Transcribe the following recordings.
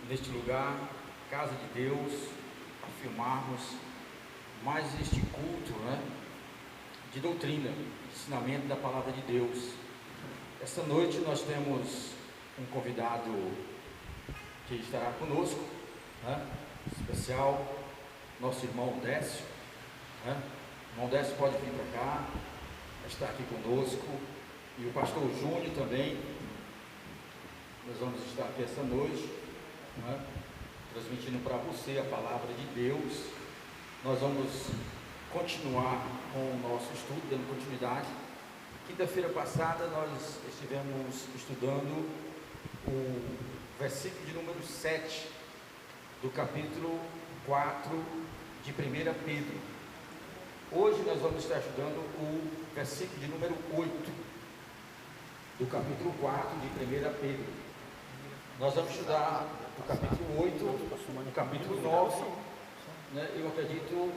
neste lugar, casa de Deus, afirmarmos mais este culto, de doutrina, de ensinamento da palavra de Deus. Esta noite nós temos um convidado que estará conosco, especial, nosso irmão Décio. O irmão Décio pode vir para cá, estar aqui conosco, e o pastor Júnior também. Nós vamos estar aqui essa noite, transmitindo para você a palavra de Deus. Nós vamos continuar com o nosso estudo, dando continuidade. Quinta-feira passada nós estivemos estudando o versículo de número 7 do capítulo 4 de 1 Pedro. Hoje nós vamos estar estudando o versículo de número 8 do capítulo 4 de 1 Pedro. Nós vamos estudar o capítulo 8, o capítulo 9, eu acredito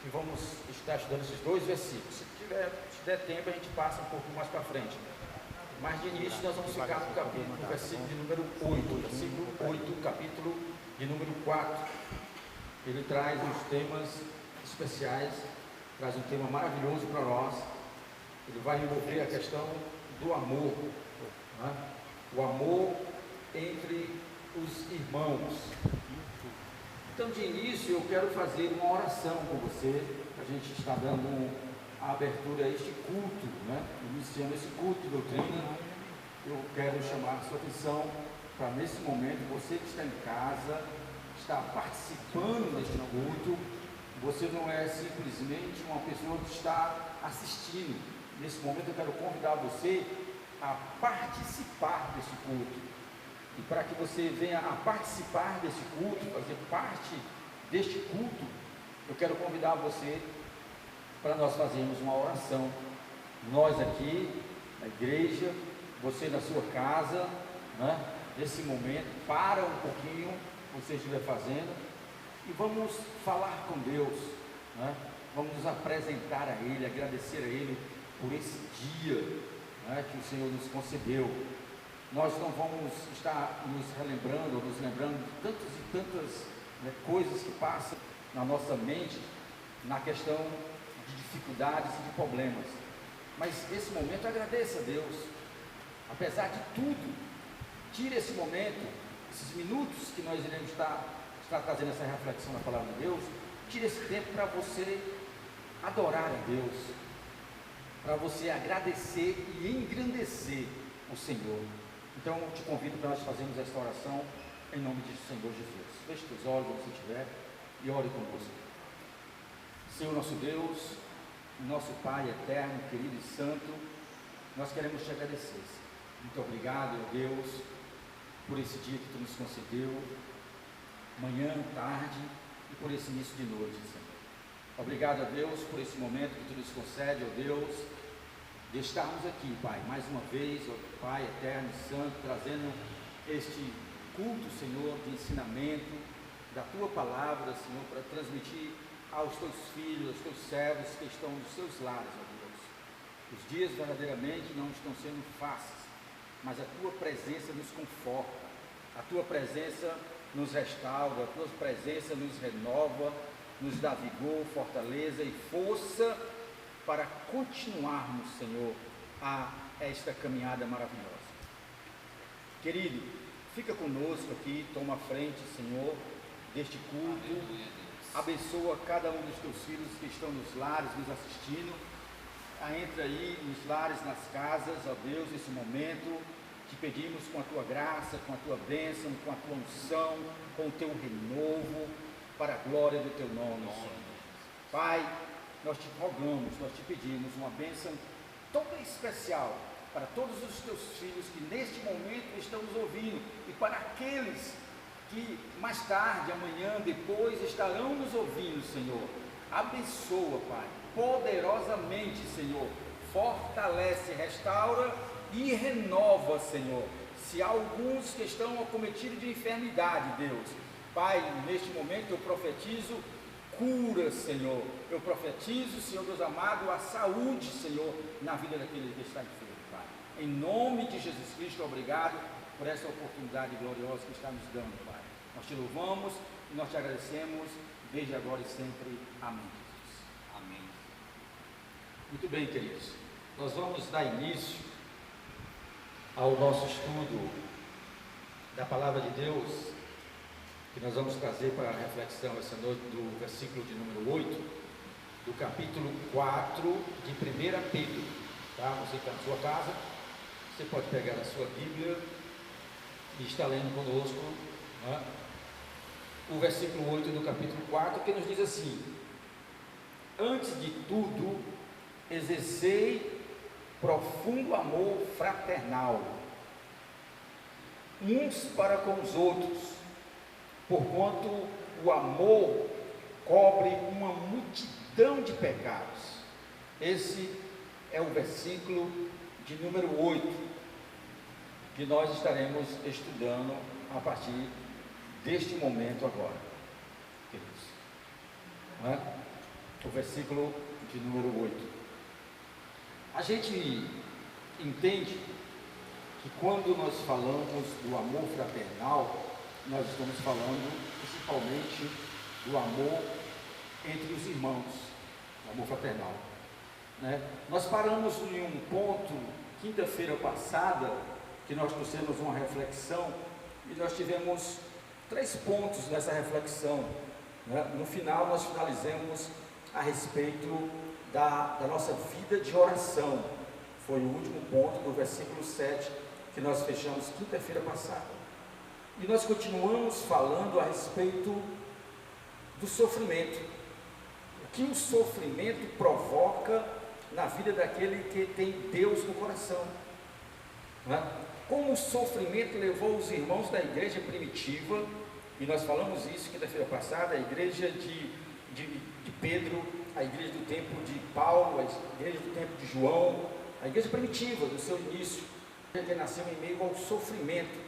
que vamos estar estudando esses dois versículos. Se der tempo, a gente passa um pouco mais para frente. Mas de início nós vamos ficar no versículo de número 8, versículo 8, capítulo de número 4. Ele traz uns temas especiais, traz um tema maravilhoso para nós. Ele vai envolver a questão do amor, o amor entre os irmãos. Então, de início, eu quero fazer uma oração com você. A gente está dando a abertura a este culto, iniciando esse culto de doutrina. Eu quero chamar a sua atenção para, nesse momento, você que está em casa, está participando deste culto. Você não é simplesmente uma pessoa que está assistindo. Nesse momento, eu quero convidar você a participar desse culto. E para que você venha a participar desse culto, fazer parte deste culto, eu quero convidar você para nós fazermos uma oração. Nós aqui, na igreja, você na sua casa, nesse momento, para um pouquinho, o que você estiver fazendo, e vamos falar com Deus, vamos nos apresentar a Ele, agradecer a Ele por esse dia que o Senhor nos concedeu. Nós não vamos estar nos lembrando de tantas e tantas coisas que passam na nossa mente, na questão de dificuldades e de problemas. Mas esse momento, agradeça a Deus. Apesar de tudo, tire esse momento, esses minutos que nós iremos estar trazendo essa reflexão na palavra de Deus, tire esse tempo para você adorar a Deus, para você agradecer e engrandecer o Senhor. Então eu te convido para nós fazermos esta oração em nome de Senhor Jesus. Feche teus olhos onde você estiver e ore conosco. Senhor nosso Deus, nosso Pai eterno, querido e santo, nós queremos te agradecer. Muito obrigado, Deus, por esse dia que tu nos concedeu, manhã, tarde e por esse início de noite, Senhor. Obrigado a Deus por esse momento que tu nos concede, ó Deus, de estarmos aqui, Pai, mais uma vez, ó Pai eterno e santo, trazendo este culto, Senhor, de ensinamento da Tua palavra, Senhor, para transmitir aos Teus filhos, aos Teus servos que estão nos seus lares, ó Deus. Os dias verdadeiramente não estão sendo fáceis, mas a Tua presença nos conforta, a Tua presença nos restaura, a Tua presença nos renova, nos dá vigor, fortaleza e força para continuarmos, Senhor, a esta caminhada maravilhosa. Querido, fica conosco aqui, toma a frente, Senhor, deste culto, abençoa cada um dos teus filhos que estão nos lares, nos assistindo, entra aí nos lares, nas casas, ó Deus, nesse momento, te pedimos com a tua graça, com a tua bênção, com a tua unção, com o teu renovo, para a glória do teu nome, Senhor. Pai, nós te rogamos, nós te pedimos uma bênção toda especial para todos os teus filhos que neste momento estão nos ouvindo e para aqueles que mais tarde, amanhã, depois estarão nos ouvindo, Senhor. Abençoa, Pai, poderosamente, Senhor, fortalece, restaura e renova, Senhor. Se há alguns que estão acometidos de enfermidade, Deus, Pai, neste momento eu profetizo cura, Senhor. Eu profetizo, Senhor Deus amado, a saúde, Senhor, na vida daquele que está enfermo, Pai. Em nome de Jesus Cristo, obrigado por essa oportunidade gloriosa que está nos dando, Pai. Nós te louvamos e nós te agradecemos, desde agora e sempre. Amém, Jesus. Amém. Muito bem, queridos. Nós vamos dar início ao nosso estudo da Palavra de Deus, que nós vamos trazer para a reflexão essa noite do versículo de número 8, do capítulo 4 de 1 Pedro. Tá? Você que está na sua casa, você pode pegar a sua Bíblia e estar lendo conosco, né? O versículo 8 do capítulo 4, que nos diz assim: antes de tudo, exercei profundo amor fraternal, uns para com os outros, porquanto o amor cobre uma multidão de pecados. Esse é o versículo de número 8, que nós estaremos estudando a partir deste momento agora, queridos. Não é? O versículo de número 8. A gente entende que quando nós falamos do amor fraternal, nós estamos falando principalmente do amor entre os irmãos, o amor fraternal, né? Nós paramos em um ponto, quinta-feira passada, que nós trouxemos uma reflexão, e nós tivemos 3 pontos nessa reflexão, né? No final nós finalizamos a respeito da nossa vida de oração. Foi o último ponto do versículo 7 que nós fechamos quinta-feira passada. E nós continuamos falando a respeito do sofrimento. O que o sofrimento provoca na vida daquele que tem Deus no coração, né? Como o sofrimento levou os irmãos da igreja primitiva, e nós falamos isso quinta-feira passada, a igreja de Pedro, a igreja do tempo de Paulo, a igreja do tempo de João, a igreja primitiva do seu início, que nasceu em meio ao sofrimento,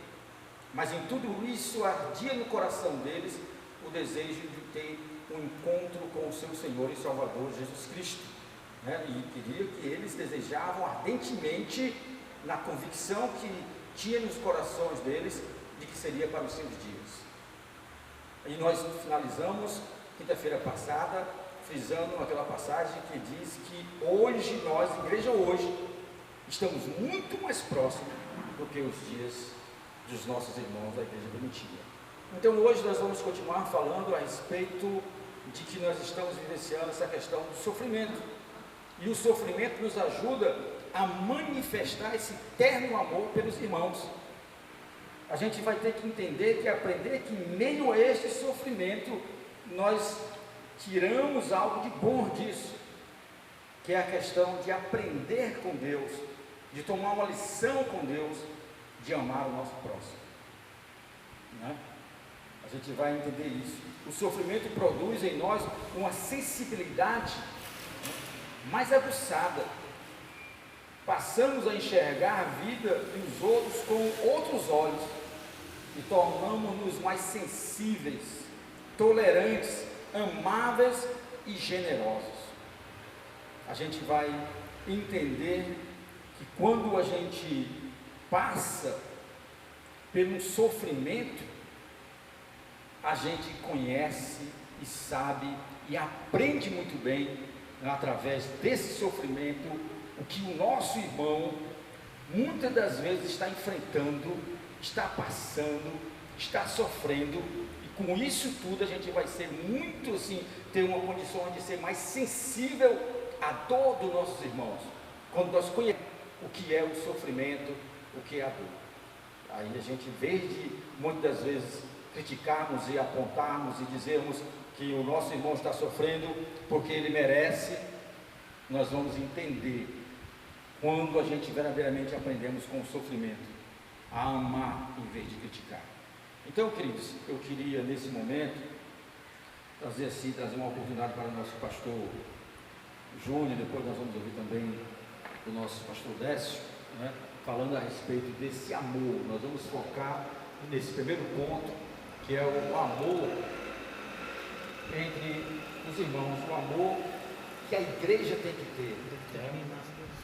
mas em tudo isso ardia no coração deles o desejo de ter um encontro com o seu Senhor e Salvador Jesus Cristo, né? E queria que eles desejavam ardentemente, na convicção que tinha nos corações deles, de que seria para os seus dias. E nós finalizamos quinta-feira passada frisando aquela passagem que diz que hoje nós, igreja hoje, estamos muito mais próximos do que os dias dos nossos irmãos da igreja primitiva. Então hoje nós vamos continuar falando a respeito de que nós estamos vivenciando essa questão do sofrimento, e o sofrimento nos ajuda a manifestar esse terno amor pelos irmãos. A gente vai ter que entender, que aprender que em meio a este sofrimento nós tiramos algo de bom disso, que é a questão de aprender com Deus, de tomar uma lição com Deus, de amar o nosso próximo, né? A gente vai entender isso. O sofrimento produz em nós uma sensibilidade mais aguçada. Passamos a enxergar a vida e os outros com outros olhos e tornamos-nos mais sensíveis, tolerantes, amáveis e generosos. A gente vai entender que quando a gente passa pelo sofrimento, a gente conhece e sabe e aprende muito bem, através desse sofrimento, o que o nosso irmão muitas das vezes está enfrentando, está passando, está sofrendo, e com isso tudo a gente vai ser muito assim, ter uma condição de ser mais sensível à dor dos nossos irmãos, quando nós conhecemos o que é o sofrimento, o que é a dor. Aí a gente, em vez de muitas das vezes criticarmos e apontarmos e dizermos que o nosso irmão está sofrendo porque ele merece, nós vamos entender, quando a gente verdadeiramente aprendemos com o sofrimento, a amar em vez de criticar. Então, queridos, eu queria nesse momento trazer uma oportunidade para o nosso pastor Júnior, depois nós vamos ouvir também o nosso pastor Décio, né, falando a respeito desse amor. Nós vamos focar nesse primeiro ponto, que é o amor entre os irmãos, o amor que a igreja tem que ter.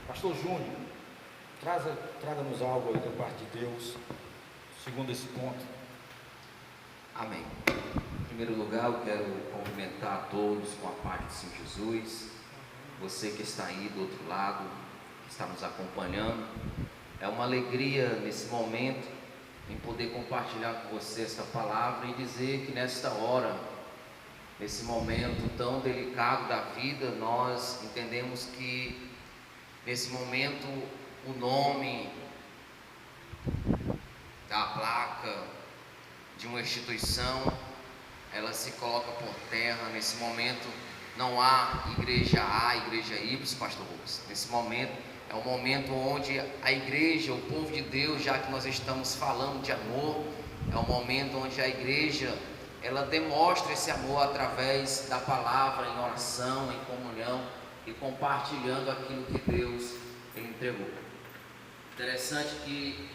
Pastor Júnior, traga-nos algo aí da parte de Deus, segundo esse ponto. Amém. Em primeiro lugar, eu quero cumprimentar a todos com a paz do Senhor Jesus. Você que está aí do outro lado, que está nos acompanhando, é uma alegria nesse momento em poder compartilhar com você esta palavra e dizer que nesta hora, nesse momento tão delicado da vida, nós entendemos que nesse momento o nome da placa de uma instituição, ela se coloca por terra. Nesse momento não há igreja A, igreja Y, pastor Rubens. Nesse momento é um momento onde a igreja, o povo de Deus, já que nós estamos falando de amor, é um momento onde a igreja, ela demonstra esse amor através da palavra, em oração, em comunhão e compartilhando aquilo que Deus ele entregou. Interessante que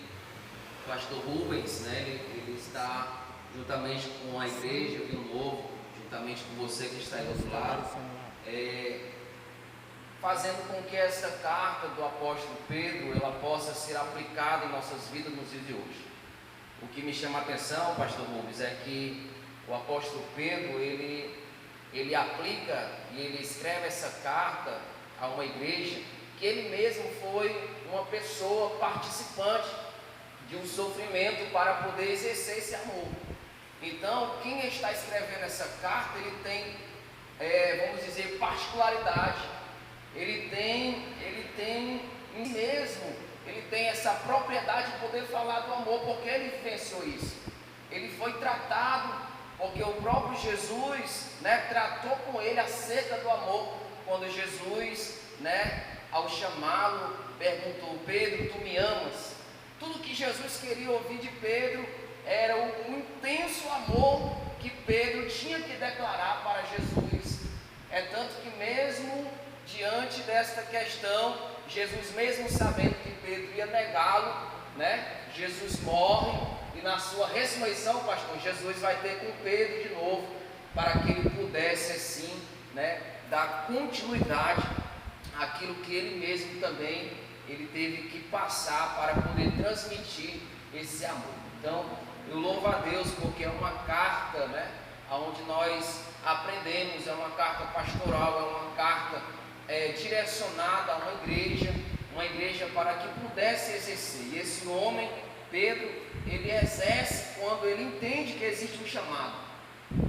o pastor Rubens, né, ele está juntamente com a igreja Rio Novo, juntamente com você que está aí do outro lado, fazendo com que essa carta do apóstolo Pedro ela possa ser aplicada em nossas vidas nos dias de hoje. O que me chama a atenção, pastor Rubens, é que o apóstolo Pedro ele aplica e ele escreve essa carta a uma igreja que ele mesmo foi uma pessoa participante de um sofrimento para poder exercer esse amor. Então, quem está escrevendo essa carta, ele tem, vamos dizer, particularidade. Ele tem em si mesmo, ele tem essa propriedade de poder falar do amor, porque ele vivenciou isso. Ele foi tratado, porque o próprio Jesus, né, tratou com ele acerca do amor, quando Jesus, né, ao chamá-lo, perguntou: Pedro, tu me amas? Tudo que Jesus queria ouvir de Pedro era o intenso amor que Pedro tinha que declarar para Jesus. É tanto que mesmo diante desta questão, Jesus mesmo sabendo que Pedro ia negá-lo, né, Jesus morre e na sua ressurreição, pastor, Jesus vai ter com Pedro de novo, para que ele pudesse assim, né, dar continuidade àquilo que ele mesmo também ele teve que passar para poder transmitir esse amor. Então, eu louvo a Deus porque é uma carta, né, onde nós aprendemos, é uma carta pastoral, é uma carta direcionada a uma igreja para que pudesse exercer. E esse homem, Pedro, ele exerce quando ele entende que existe um chamado.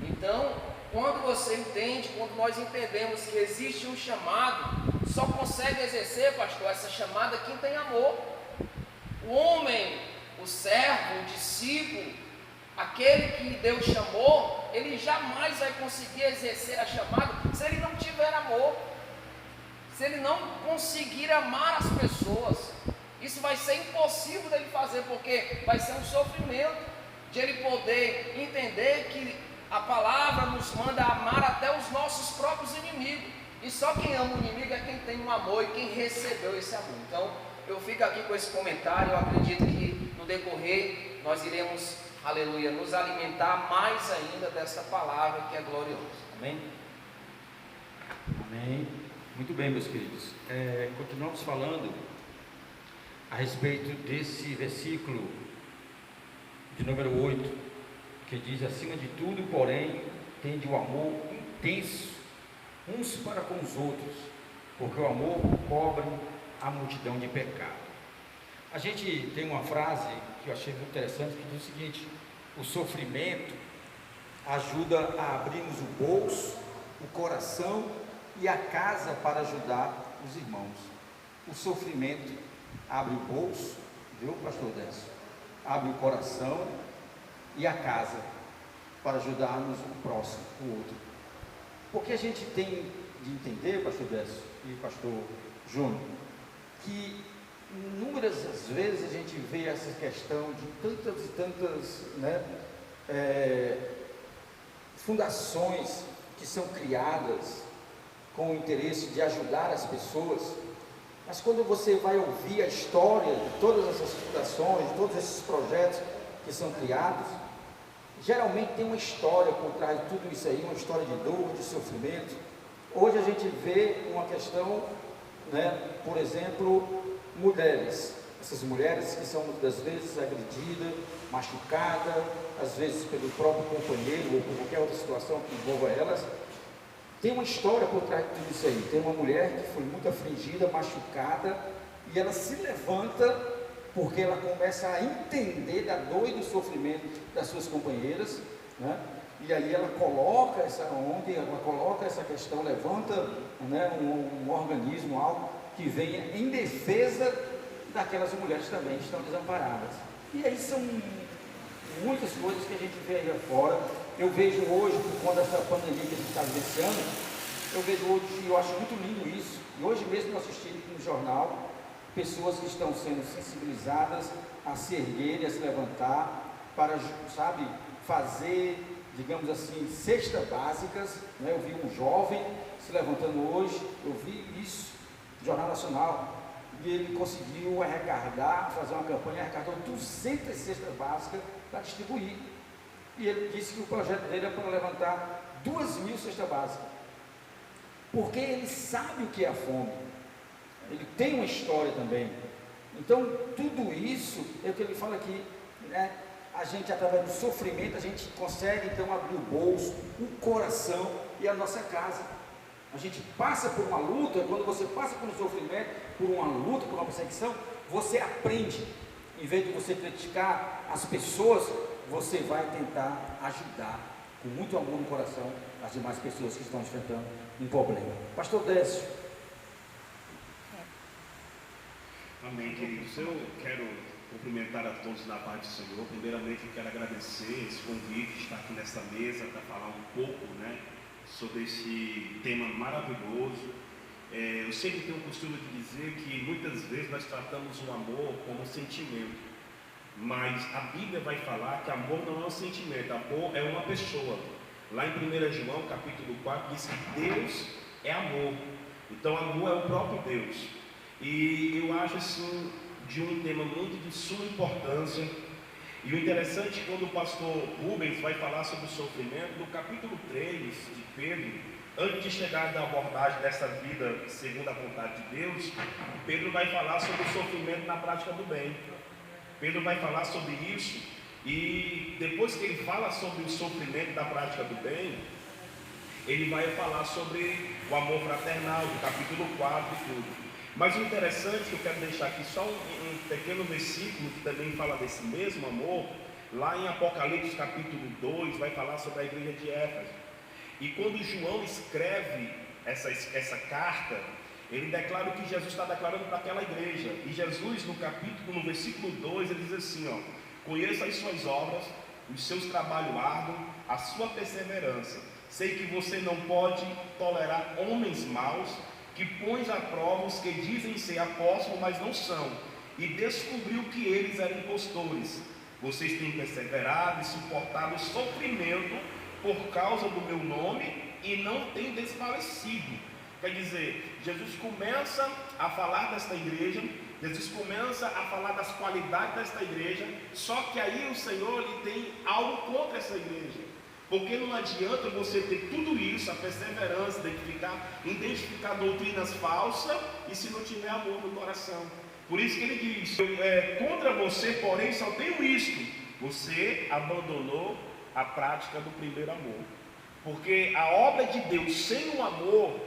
Então, quando você entende, quando nós entendemos que existe um chamado, só consegue exercer, pastor, essa chamada quem tem amor. O homem, o servo, o discípulo, aquele que Deus chamou, ele jamais vai conseguir exercer a chamada se ele não tiver amor, se ele não conseguir amar as pessoas. Isso vai ser impossível dele fazer, porque vai ser um sofrimento de ele poder entender que a palavra nos manda amar até os nossos próprios inimigos. E só quem ama o inimigo é quem tem um amor e quem recebeu esse amor. Então, eu fico aqui com esse comentário. Eu acredito que no decorrer nós iremos, aleluia, nos alimentar mais ainda dessa palavra que é gloriosa. Amém? Amém. Muito bem, meus queridos. Continuamos falando a respeito desse versículo de número 8, que diz: acima de tudo, porém, tende o amor intenso uns para com os outros, porque o amor cobre a multidão de pecados. A gente tem uma frase que eu achei muito interessante, que diz o seguinte: o sofrimento ajuda a abrirmos o bolso, o coração e a casa para ajudar os irmãos. O sofrimento abre o bolso, viu, pastor Décio? Abre o coração e a casa para ajudarmos o próximo, o outro. Porque a gente tem de entender, pastor Décio e pastor Júnior, que inúmeras vezes a gente vê essa questão de tantas e tantas, né, fundações que são criadas com o interesse de ajudar as pessoas, mas quando você vai ouvir a história de todas essas fundações, de todos esses projetos que são criados, geralmente tem uma história por trás de tudo isso aí, uma história de dor, de sofrimento. Hoje a gente vê uma questão, né, por exemplo, mulheres. Essas mulheres que são muitas vezes agredidas, machucadas, às vezes pelo próprio companheiro ou por qualquer outra situação que envolva elas. Tem uma história por trás de tudo isso aí. Tem uma mulher que foi muito afligida, machucada, e ela se levanta porque ela começa a entender da dor e do sofrimento das suas companheiras, né? E aí ela coloca essa ONG, ela coloca essa questão, levanta, né, um organismo, algo que venha em defesa daquelas mulheres também que estão desamparadas. E aí são muitas coisas que a gente vê aí afora. Eu vejo hoje, por conta dessa pandemia que a gente está vivenciando, eu vejo hoje, e eu acho muito lindo isso, e hoje mesmo eu assisti no jornal, pessoas que estão sendo sensibilizadas a se erguerem, a se levantar, para, sabe, fazer, digamos assim, cestas básicas, né? Eu vi um jovem se levantando hoje, eu vi isso no Jornal Nacional, e ele conseguiu arrecadar, fazer uma campanha, arrecadou 200 cestas básicas para distribuir. E ele disse que o projeto dele é para levantar 2.000 cestas básicas, porque ele sabe o que é a fome, ele tem uma história também. Então, tudo isso é o que ele fala aqui, né? A gente, através do sofrimento, a gente consegue então abrir o bolso, o coração e a nossa casa. A gente passa por uma luta. Quando você passa por um sofrimento, por uma luta, por uma perseguição, você aprende. Em vez de você criticar as pessoas, você vai tentar ajudar com muito amor no coração as demais pessoas que estão enfrentando um problema. Pastor Décio. Amém, queridos. Eu quero cumprimentar a todos na paz do Senhor. Primeiramente, eu quero agradecer esse convite de estar aqui nesta mesa para falar um pouco, né, sobre esse tema maravilhoso. Eu sempre tenho o costume de dizer que muitas vezes nós tratamos o amor como um sentimento, mas a Bíblia vai falar que amor não é um sentimento, amor é uma pessoa. Lá em 1 João capítulo 4 diz que Deus é amor, então amor é o próprio Deus. E eu acho assim de um tema muito de suma importância. E o interessante é quando o pastor Rubens vai falar sobre o sofrimento, no capítulo 3 de Pedro, antes de chegar na abordagem dessa vida segundo a vontade de Deus, Pedro vai falar sobre o sofrimento na prática do bem. Pedro vai falar sobre isso, e depois que ele fala sobre o sofrimento da prática do bem, ele vai falar sobre o amor fraternal, do capítulo 4 e tudo. Mas o interessante que eu quero deixar aqui, só um pequeno versículo que também fala desse mesmo amor, lá em Apocalipse capítulo 2, vai falar sobre a igreja de Éfeso. E quando João escreve essa carta, ele declara o que Jesus está declarando para aquela igreja. E Jesus, no versículo 2, ele diz assim, ó: conheça as suas obras, os seus trabalhos árduos, a sua perseverança. Sei que você não pode tolerar homens maus, que pões à prova os que dizem ser apóstolos, mas não são, e descobriu que eles eram impostores. Vocês têm perseverado e suportado o sofrimento por causa do meu nome e não têm desfalecido. Quer dizer, Jesus começa a falar desta igreja, Jesus começa a falar das qualidades desta igreja, só que aí o Senhor ele tem algo contra essa igreja. Porque não adianta você ter tudo isso, a perseverança, identificar doutrinas falsas, e se não tiver amor no coração. Por isso que ele diz, contra você, porém, só tenho isto: você abandonou a prática do primeiro amor. Porque a obra de Deus sem o amor,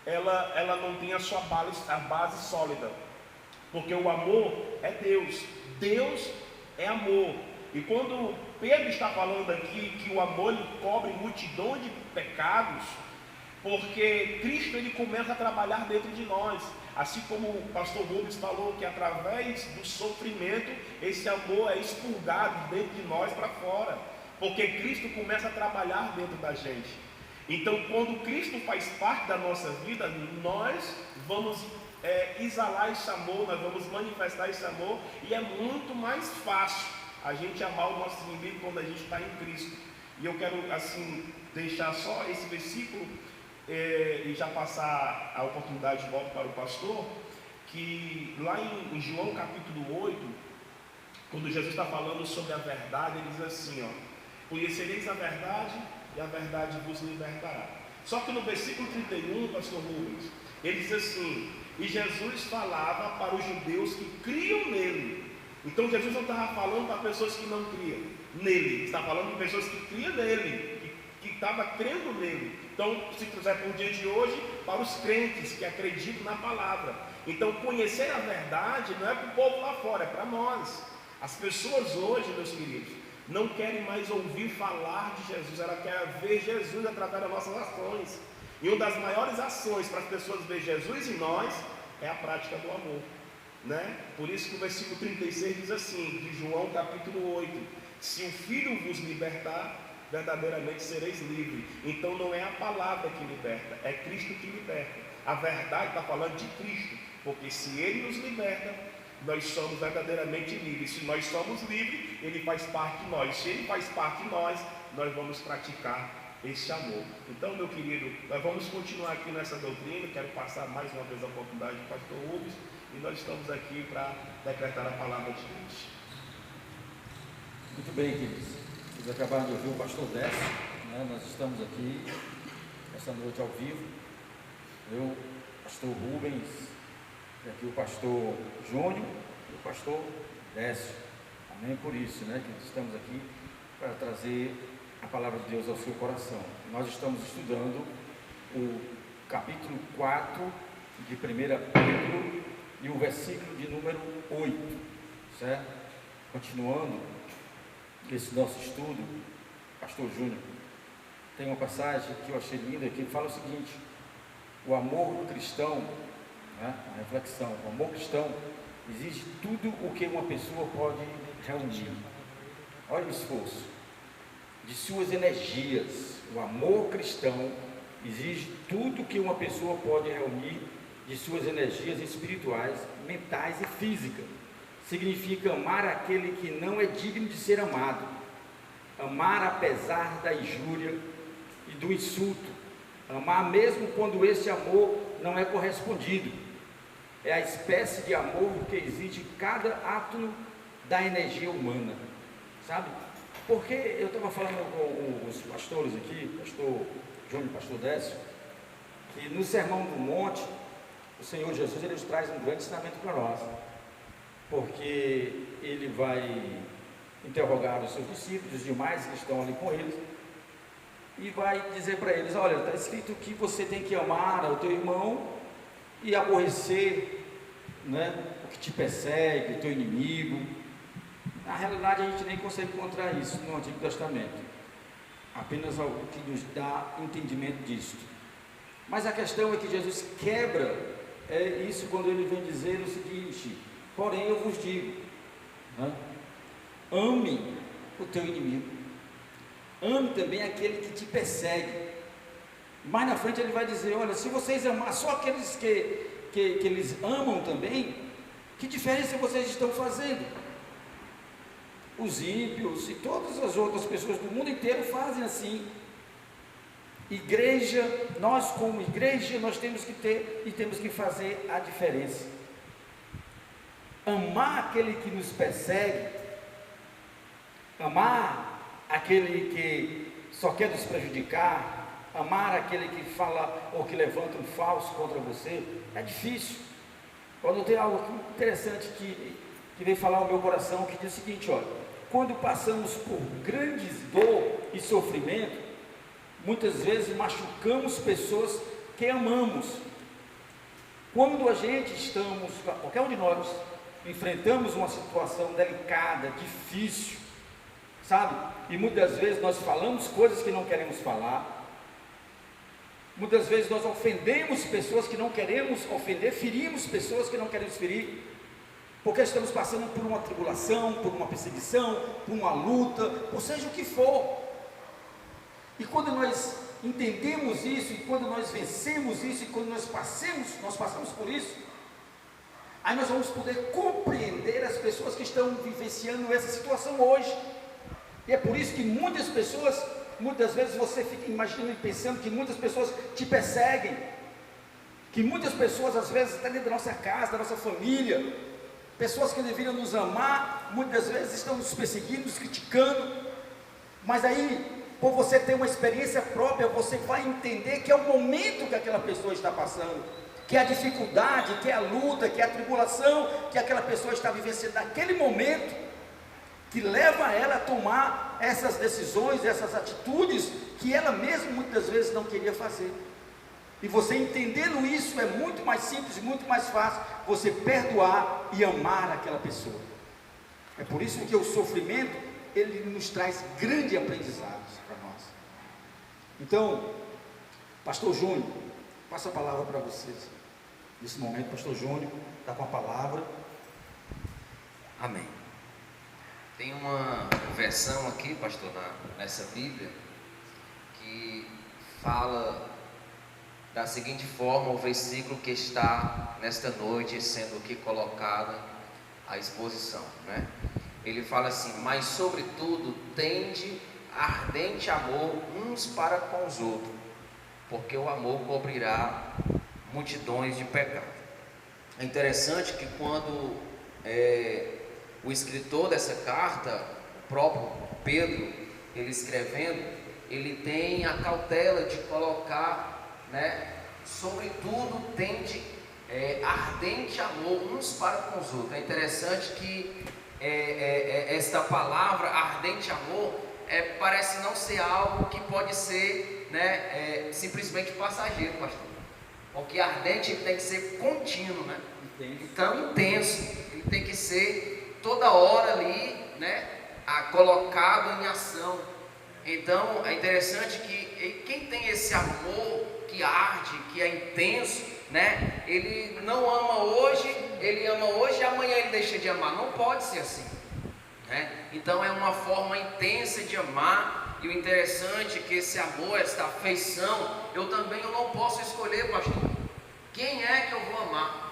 ela não tem a sua base sólida. Porque o amor é Deus, Deus é amor. E quando Pedro está falando aqui que o amor ele cobre multidão de pecados, porque Cristo ele começa a trabalhar dentro de nós, assim como o pastor Rubens falou que através do sofrimento esse amor é expurgado dentro de nós para fora, porque Cristo começa a trabalhar dentro da gente. Então, quando Cristo faz parte da nossa vida, nós vamos exalar esse amor, nós vamos manifestar esse amor, e é muito mais fácil a gente amar o nosso inimigo quando a gente está em Cristo. E eu quero assim deixar só esse versículo e já passar a oportunidade de volta para o pastor, que lá em João capítulo 8, quando Jesus está falando sobre a verdade, ele diz assim, ó: conhecereis a verdade e a verdade vos libertará. Só que no versículo 31, pastor Rubens, Ele diz assim: e Jesus falava para os judeus que criam nele. Então Jesus não estava falando para pessoas que não criam nele, está falando para pessoas que criam nele, que estavam crendo nele. Então, se quiser para o dia de hoje, para os crentes que acreditam na palavra. Então, conhecer a verdade não é para o povo lá fora, é para nós. As pessoas hoje, meus queridos, não querem mais ouvir falar de Jesus, ela quer ver Jesus através das nossas ações. E uma das maiores ações para as pessoas ver Jesus em nós é a prática do amor, né? Por isso que o versículo 36 diz assim, de João capítulo 8: se o Filho vos libertar, verdadeiramente sereis livres. Então não é a palavra que liberta, é Cristo que liberta. A verdade está falando de Cristo, porque se Ele nos liberta, nós somos verdadeiramente livres. Se nós somos livres, Ele faz parte de nós. Se Ele faz parte de nós, nós vamos praticar esse amor. Então, meu querido, nós vamos continuar aqui nessa doutrina. Quero passar mais uma vez a oportunidade do pastor Rubens, e nós estamos aqui para decretar a palavra de Deus. Muito bem, queridos. Vocês acabaram de ouvir o pastor Décio, né? Nós estamos aqui essa noite ao vivo. Eu, pastor Rubens, e aqui o pastor Júnior e o pastor Décio. Amém? Por isso, né, que estamos aqui para trazer a palavra de Deus ao seu coração. Nós estamos estudando o capítulo 4 de 1 Pedro e o versículo de número 8, certo? Continuando esse nosso estudo, pastor Júnior, tem uma passagem que eu achei linda, que fala o seguinte: o amor cristão, né, a reflexão, o amor cristão exige tudo o que uma pessoa pode reunir. Olha o esforço de suas energias. O amor cristão exige tudo o que uma pessoa pode reunir de suas energias espirituais, mentais e físicas. Significa amar aquele que não é digno de ser amado, amar apesar da injúria e do insulto, amar mesmo quando esse amor não é correspondido. É a espécie de amor que exige cada átomo da energia humana, sabe? Porque eu estava falando com os pastores aqui, pastor Júnior e pastor Décio, que no Sermão do Monte, o Senhor Jesus, ele nos traz um grande ensinamento para nós, porque ele vai interrogar os seus discípulos, os demais que estão ali com eles, e vai dizer para eles: olha, está escrito que você tem que amar o teu irmão e aborrecer, né, o que te persegue, o teu inimigo. Na realidade, a gente nem consegue encontrar isso no Antigo Testamento, apenas algo que nos dá entendimento disso. Mas a questão é que Jesus quebra isso quando ele vem dizer o seguinte: porém eu vos digo, né, ame o teu inimigo, ame também aquele que te persegue. Mais na frente ele vai dizer: olha, se vocês amar só aqueles que eles amam também, que diferença vocês estão fazendo? Os ímpios e todas as outras pessoas do mundo inteiro fazem assim. Igreja, nós como igreja, nós temos que ter e temos que fazer a diferença. Amar aquele que nos persegue, amar aquele que só quer nos prejudicar, amar aquele que fala ou que levanta um falso contra você, é difícil. Quando tem algo interessante que veio falar ao meu coração, que diz o seguinte: olha, quando passamos por grandes dor e sofrimento, muitas vezes machucamos pessoas que amamos. Quando a gente estamos, qualquer um de nós, enfrentamos uma situação delicada, difícil, sabe? E muitas vezes nós falamos coisas que não queremos falar, muitas vezes nós ofendemos pessoas que não queremos ofender, ferimos pessoas que não queremos ferir, porque estamos passando por uma tribulação, por uma perseguição, por uma luta, ou seja o que for. E quando nós entendemos isso, e quando nós vencemos isso, e quando nós passamos por isso, aí nós vamos poder compreender as pessoas que estão vivenciando essa situação hoje. E é por isso que muitas pessoas, muitas vezes você fica imaginando e pensando que muitas pessoas te perseguem, que muitas pessoas às vezes até dentro da nossa casa, da nossa família, pessoas que deveriam nos amar, muitas vezes estão nos perseguindo, nos criticando. Mas aí, por você ter uma experiência própria, você vai entender que é o momento que aquela pessoa está passando, que é a dificuldade, que é a luta, que é a tribulação que aquela pessoa está vivenciando naquele momento, que leva ela a tomar essas decisões, essas atitudes que ela mesma muitas vezes não queria fazer. E você entendendo isso, é muito mais simples, muito mais fácil você perdoar e amar aquela pessoa. É por isso que o sofrimento, ele nos traz grandes aprendizados para nós. Então, Pastor Júnior, passo a palavra para vocês. Nesse momento, Pastor Júnior está com a palavra. Amém. Tem uma versão aqui, pastor, nessa Bíblia, que fala da seguinte forma, o versículo que está nesta noite sendo aqui colocada à exposição, né? Ele fala assim: mas sobretudo tende ardente amor uns para com os outros, porque o amor cobrirá multidões de pecados. É interessante que quando o escritor dessa carta, o próprio Pedro, ele escrevendo, ele tem a cautela de colocar, né, sobretudo tende ardente amor uns para com os outros. É interessante que esta palavra ardente amor parece não ser algo que pode ser, né, simplesmente passageiro, pastor, porque ardente tem que ser contínuo, né? Então intenso, ele tem que ser toda hora ali, né, colocado em ação. Então é interessante que quem tem esse amor que arde, que é intenso, né, ele não ama hoje, ele ama hoje e amanhã ele deixa de amar. Não pode ser assim, né? Então é uma forma intensa de amar. E o interessante é que esse amor, essa afeição, eu não posso escolher, pastor, quem é que eu vou amar.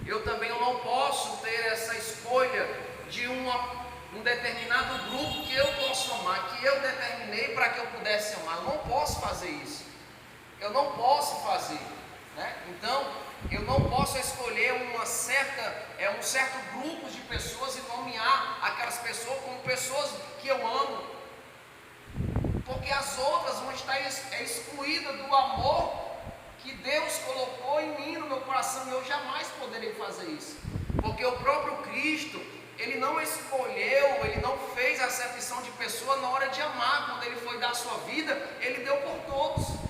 Eu não posso ter essa escolha de um determinado grupo que eu posso amar, que eu determinei para que eu pudesse amar. Eu não posso fazer isso. Eu não posso fazer, né? Então, eu não posso escolher um certo grupo de pessoas e nomear aquelas pessoas como pessoas que eu amo, porque as outras vão estar excluídas do amor que Deus colocou em mim, no meu coração, e eu jamais poderei fazer isso, porque o próprio Cristo, ele não escolheu, ele não fez acepção de pessoa na hora de amar. Quando ele foi dar a sua vida, ele deu por todos.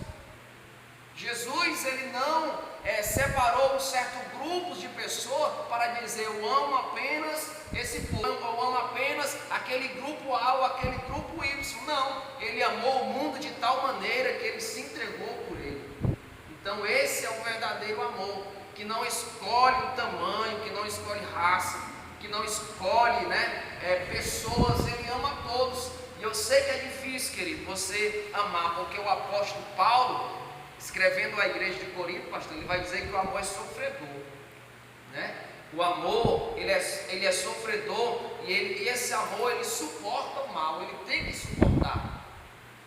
Jesus, ele não separou um certo grupo de pessoas para dizer: eu amo apenas esse povo, eu amo apenas aquele grupo A ou aquele grupo Y. Não, ele amou o mundo de tal maneira que ele se entregou por ele. Então esse é o verdadeiro amor, que não escolhe o tamanho, que não escolhe raça, que não escolhe, né, pessoas. Ele ama a todos. E eu sei que é difícil, querido, você amar, porque o apóstolo Paulo, escrevendo à igreja de Corinto, pastor, ele vai dizer que o amor é sofredor, né? O amor, ele é sofredor, e esse amor, ele suporta o mal, ele tem que suportar,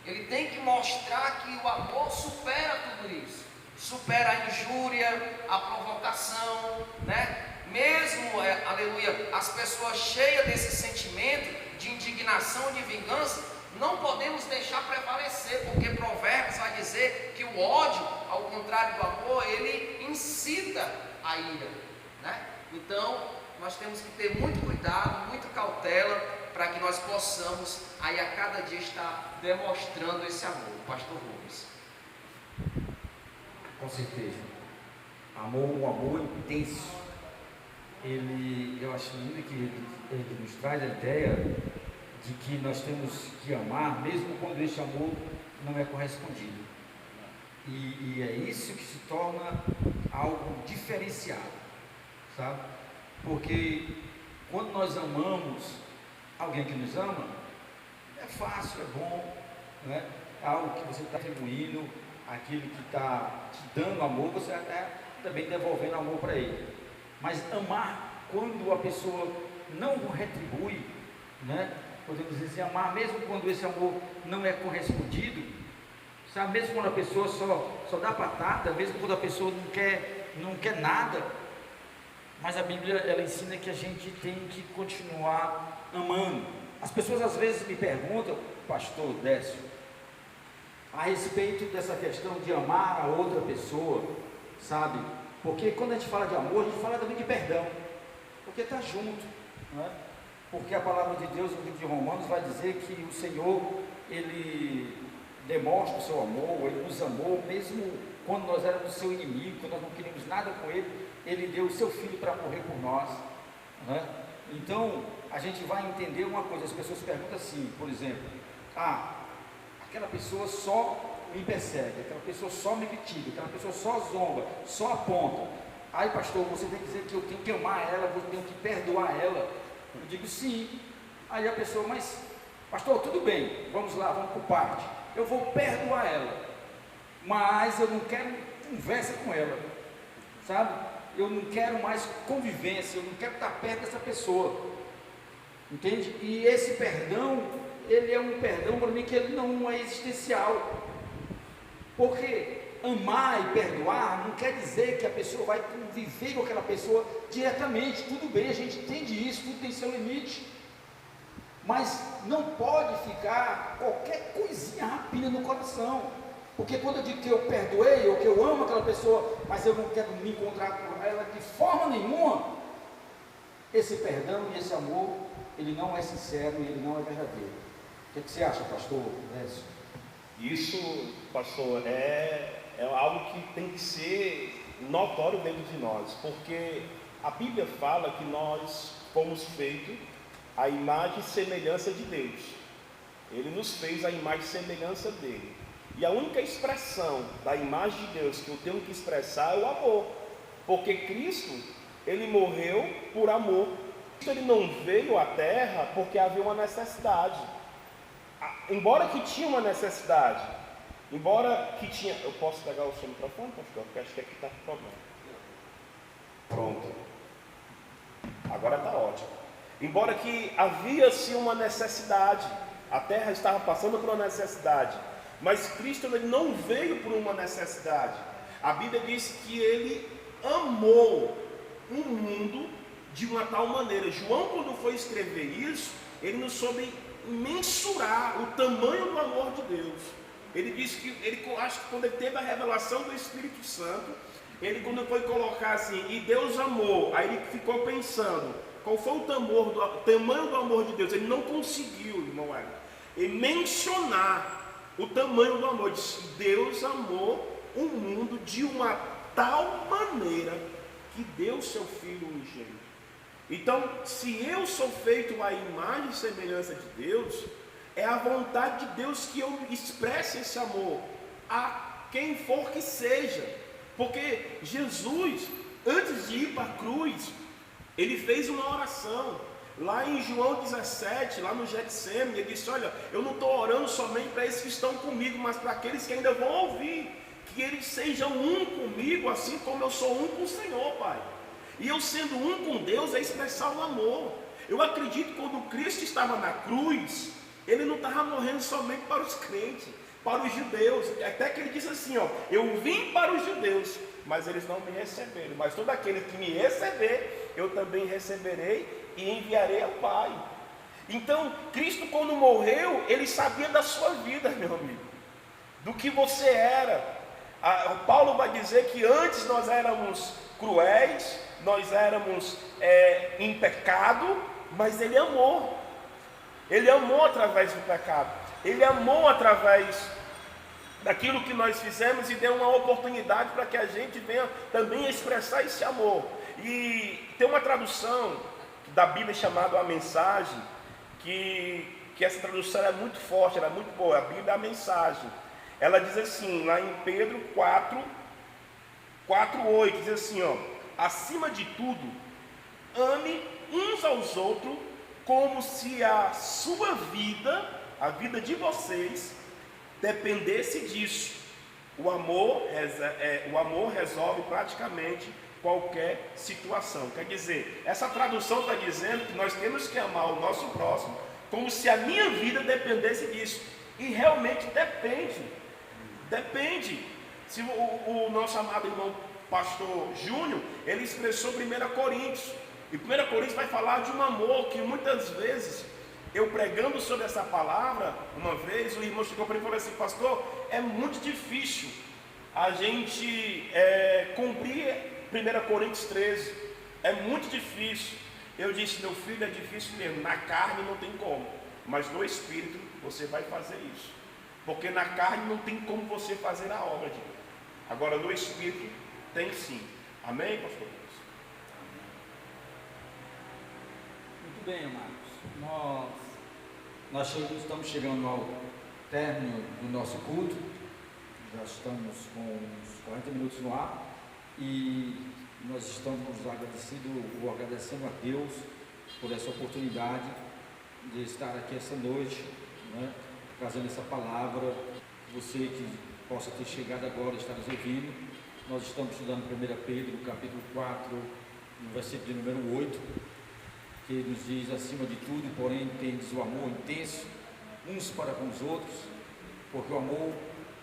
ele tem que mostrar que o amor supera tudo isso, supera a injúria, a provocação, né? Mesmo, aleluia, as pessoas cheias desse sentimento de indignação, de vingança, não podemos deixar prevalecer, porque Provérbios vai dizer que o ódio, ao contrário do amor, ele incita a ira, né? Então, nós temos que ter muito cuidado, muita cautela, para que nós possamos, aí a cada dia, estar demonstrando esse amor. Pastor Rubens. Com certeza. Um amor intenso. Eu acho lindo que ele nos traz a ideia de que nós temos que amar, mesmo quando esse amor não é correspondido. E é isso que se torna algo diferenciado, sabe? Porque quando nós amamos alguém que nos ama, é fácil, é bom, né? É algo que você está retribuindo, aquilo que está te dando amor, você está também devolvendo amor para ele. Mas amar quando a pessoa não retribui, né? Podemos dizer, amar mesmo quando esse amor não é correspondido, sabe? Mesmo quando a pessoa só dá batata, mesmo quando a pessoa não quer nada, mas a Bíblia, ela ensina que a gente tem que continuar amando. As pessoas às vezes me perguntam, pastor Décio, a respeito dessa questão de amar a outra pessoa, sabe? Porque quando a gente fala de amor, a gente fala também de perdão, porque está junto, não é? Porque a palavra de Deus, no livro de Romanos, vai dizer que o Senhor, Ele demonstra o seu amor, Ele nos amou, mesmo quando nós éramos seu inimigo, quando nós não queríamos nada com Ele, Ele deu o seu Filho para morrer por nós, não é? Então, a gente vai entender uma coisa, as pessoas perguntam assim, por exemplo, aquela pessoa só me persegue, aquela pessoa só me critica, aquela pessoa só zomba, só aponta. Aí, pastor, você tem que dizer que eu tenho que amar ela, eu tenho que perdoar ela. Eu digo sim. Aí a pessoa, mas pastor, tudo bem, vamos lá, vamos por parte. Eu vou perdoar ela, mas eu não quero conversa com ela, sabe? Eu não quero mais convivência, eu não quero estar perto dessa pessoa, entende? E esse perdão, ele é um perdão para mim que ele não é existencial, porque amar e perdoar não quer dizer que a pessoa vai conviver com aquela pessoa diretamente. Tudo bem, a gente entende isso, tudo tem seu limite, mas não pode ficar qualquer coisinha rapidinha no coração, porque quando eu digo que eu perdoei, ou que eu amo aquela pessoa, mas eu não quero me encontrar com ela de forma nenhuma, esse perdão e esse amor, ele não é sincero e ele não é verdadeiro. O que você acha, pastor Lécio? Isso, pastor, é algo que tem que ser notório dentro de nós, porque a Bíblia fala que nós fomos feitos à imagem e semelhança de Deus. Ele nos fez à imagem e semelhança dele. E a única expressão da imagem de Deus que eu tenho que expressar é o amor, porque Cristo, Ele morreu por amor. Ele não veio à terra porque havia uma necessidade, embora que tinha uma necessidade, eu posso pegar o seu microfone, pastor? Porque acho que aqui está com problema. Pronto, agora está ótimo. Embora que havia-se uma necessidade, a terra estava passando por uma necessidade, mas Cristo, ele não veio por uma necessidade. A Bíblia diz que Ele amou o mundo de uma tal maneira. João, quando foi escrever isso, ele não soube mensurar o tamanho do amor de Deus. Ele disse que, acho que quando ele teve a revelação do Espírito Santo, ele, quando foi colocar assim, e Deus amou, aí ele ficou pensando, qual foi o tamanho do amor de Deus? Ele não conseguiu, irmão, mencionar o tamanho do amor. Disse, Deus amou o mundo de uma tal maneira que deu seu Filho unigênito. Então, se eu sou feito à imagem e semelhança de Deus, é a vontade de Deus que eu expresse esse amor a quem for que seja. Porque Jesus, antes de ir para a cruz, ele fez uma oração. Lá em João 17, lá no Getsemane, ele disse, olha, eu não estou orando somente para esses que estão comigo, mas para aqueles que ainda vão ouvir, que eles sejam um comigo, assim como eu sou um com o Senhor, Pai. E eu sendo um com Deus é expressar o amor. Eu acredito que quando Cristo estava na cruz, ele não estava morrendo somente para os crentes, para os judeus, até que ele disse assim, ó, eu vim para os judeus, mas eles não me receberam, mas todo aquele que me receber, eu também receberei e enviarei ao Pai. Então, Cristo, quando morreu, ele sabia da sua vida, meu amigo, do que você era. O Paulo vai dizer que antes nós éramos cruéis, nós éramos em pecado, mas ele amou. Ele amou através do pecado. Ele amou através daquilo que nós fizemos e deu uma oportunidade para que a gente venha também expressar esse amor. E tem uma tradução da Bíblia chamada A Mensagem, que essa tradução é muito forte, ela é muito boa. A Bíblia é a Mensagem. Ela diz assim, lá em Pedro 4:8, diz assim, ó, acima de tudo, ame uns aos outros como se a sua vida, a vida de vocês, dependesse disso. O amor resolve praticamente qualquer situação. Quer dizer, essa tradução está dizendo que nós temos que amar o nosso próximo como se a minha vida dependesse disso. E realmente depende. Se o nosso amado irmão pastor Júnior, ele expressou 1 Coríntios. E 1 Coríntios vai falar de um amor que muitas vezes, eu pregando sobre essa palavra, uma vez o irmão chegou para mim e falou assim, pastor, é muito difícil a gente cumprir 1 Coríntios 13. É muito difícil. Eu disse, meu filho, é difícil mesmo. Na carne não tem como, mas no Espírito você vai fazer isso. Porque na carne não tem como você fazer a obra de Deus. Agora no Espírito tem sim. Amém, pastor? Muito bem, amados. Nós estamos chegando ao término do nosso culto. Já estamos com uns 40 minutos no ar. E nós estamos agradecendo a Deus por essa oportunidade de estar aqui essa noite, né, trazendo essa palavra. Você que possa ter chegado agora e estar nos ouvindo, nós estamos estudando 1 Pedro, capítulo 4, no versículo de número 8, que nos diz: acima de tudo, porém, tendes o amor intenso uns para com os outros, porque o amor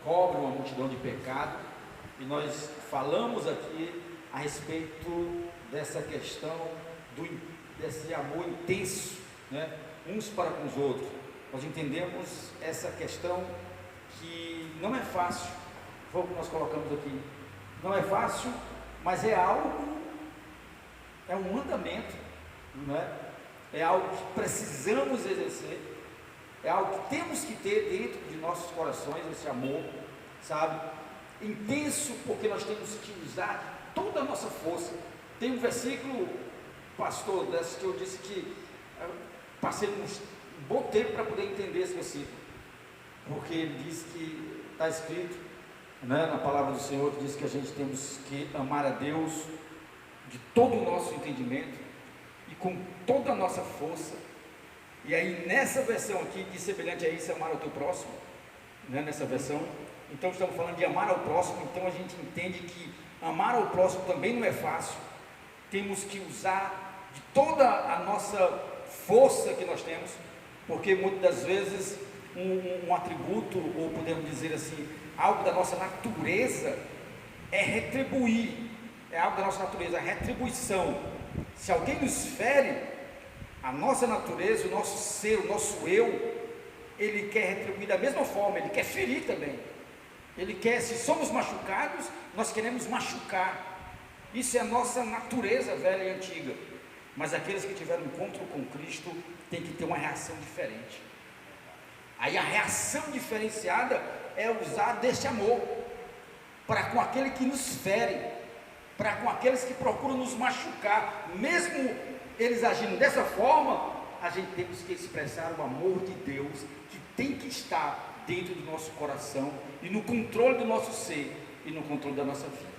cobre uma multidão de pecados. E nós falamos aqui a respeito dessa questão desse amor intenso, né, uns para com os outros. Nós entendemos essa questão que não é fácil, foi o que nós colocamos aqui. Não é fácil, mas é algo, é um mandamento, não é? É algo que precisamos exercer, é algo que temos que ter dentro de nossos corações, esse amor, sabe? Intenso, porque nós temos que usar toda a nossa força. Tem um versículo, pastor, desse que eu disse que passei um bom tempo para poder entender esse versículo, porque ele diz que está escrito, né, na palavra do Senhor, que diz que a gente temos que amar a Deus de todo o nosso entendimento e com toda a nossa força. E aí nessa versão aqui diz semelhante a isso, amar ao teu próximo, né, nessa versão. Então estamos falando de amar ao próximo. Então a gente entende que amar ao próximo também não é fácil. Temos que usar de toda a nossa força que nós temos, porque muitas das vezes um atributo, ou podemos dizer assim, algo da nossa natureza é retribuir, é algo da nossa natureza, a retribuição. Se alguém nos fere, a nossa natureza, o nosso ser, o nosso eu, ele quer retribuir da mesma forma, ele quer ferir também. Ele quer, se somos machucados, nós queremos machucar. Isso é a nossa natureza velha e antiga. Mas aqueles que tiveram encontro com Cristo têm que ter uma reação diferente. Aí a reação diferenciada é usar deste amor para com aquele que nos fere, para com aqueles que procuram nos machucar. Mesmo eles agindo dessa forma, a gente temos que expressar o amor de Deus que tem que estar dentro do nosso coração e no controle do nosso ser e no controle da nossa vida.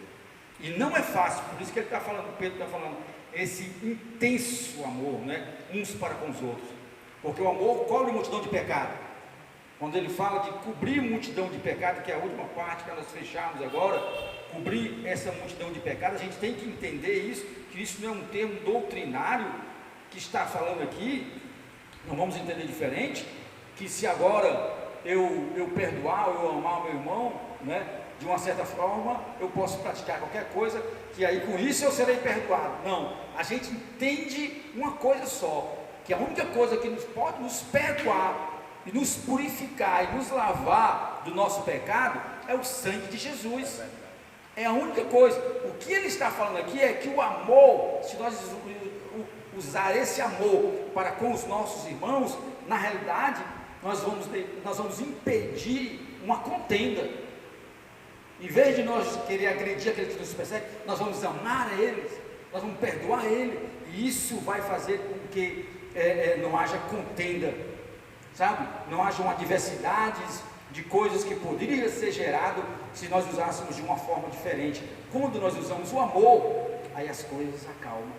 E não é fácil, por isso que ele está falando, Pedro está falando, esse intenso amor, né, uns para com os outros, porque o amor cobre multidão de pecado. Quando ele fala de cobrir multidão de pecado, que é a última parte para nós fecharmos agora, cobrir essa multidão de pecado, a gente tem que entender isso, que isso não é um termo doutrinário que está falando aqui. Não vamos entender diferente, que se agora eu perdoar, ou eu amar o meu irmão, né, de uma certa forma, eu posso praticar qualquer coisa, que aí com isso eu serei perdoado. Não, a gente entende uma coisa só, que a única coisa que pode nos perdoar, e nos purificar, e nos lavar do nosso pecado, é o sangue de Jesus. É a única coisa. O que ele está falando aqui é que o amor, se nós usar esse amor para com os nossos irmãos, na realidade, nós vamos impedir uma contenda. Em vez de nós querer agredir aqueles que nos perseguem, nós vamos amar a eles, nós vamos perdoar ele, e isso vai fazer com que não haja contenda, sabe? Não haja uma diversidade de coisas que poderia ser gerado se nós usássemos de uma forma diferente. Quando nós usamos o amor, aí as coisas acalmam,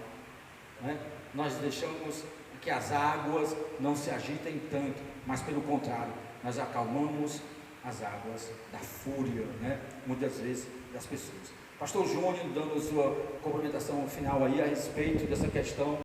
né? Nós deixamos que as águas não se agitem tanto, mas pelo contrário, nós acalmamos as águas da fúria, né, muitas vezes das pessoas. Pastor Júnior dando a sua complementação final aí a respeito dessa questão